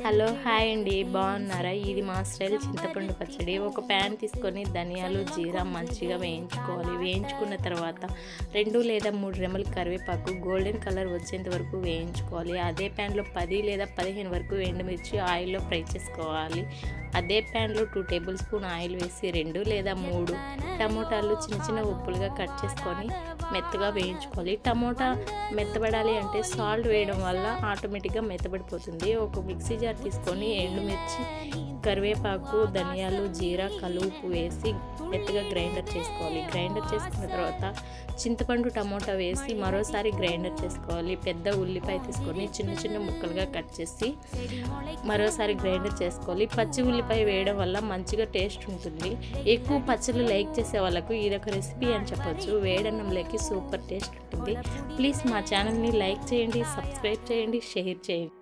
Hello hi అండి, బాగున్నారా? ఇది మా స్టైల్ చింతపండు పచ్చడి. ఒక ప్యాన్ తీసుకొని ధనియాలు జీరా మంచిగా వేయించుకోవాలి. వేయించుకున్న తర్వాత 2 లేదా 3 రెమ్మలు కరివేపాకు గోల్డెన్ కలర్ వచ్చేంత వరకు వేయించుకోవాలి. అదే ప్యాన్లో 10 లేదా 15 వరకు ఎండుమిర్చి ఆయిల్లో ఫ్రై చేసుకోవాలి. అదే ప్యాన్లో 2 టేబుల్ స్పూన్ ఆయిల్ వేసి 2 లేదా 3 టమోటాలు చిన్న చిన్న ఉప్పులుగా కట్ చేసుకొని మెత్తగా వేయించుకోవాలి. టమోటా మెత్తబడాలి అంటే సాల్ట్ వేయడం వల్ల ఆటోమేటిక్గా మెత్తబడిపోతుంది. ఒక మిక్సీ జార్ తీసుకొని ఎండుమిర్చి, కరివేపాకు, ధనియాలు, జీరా, కలుపు వేసి మెత్తగా గ్రైండర్ చేసుకోవాలి. గ్రైండర్ చేసుకున్న తర్వాత చింతపండు, టమోటా వేసి మరోసారి గ్రైండర్ చేసుకోవాలి. పెద్ద ఉల్లిపాయ తీసుకొని చిన్న చిన్న ముక్కలుగా కట్ చేసి మరోసారి గ్రైండర్ చేసుకోవాలి. పచ్చి ఉల్లిపాయ వేయడం వల్ల మంచిగా టేస్ట్ ఉంటుంది. ఎక్కువ పచ్చళ్ళు లైక్ చేసే వాళ్ళకు ఇదొక రెసిపీ అని చెప్పొచ్చు. వేడన్నంలోకి సూపర్ టేస్ట్ ఉంటుంది. ప్లీజ్ మా ఛానల్ని లైక్ చేయండి, సబ్స్క్రైబ్ చేయండి, షేర్ చేయండి.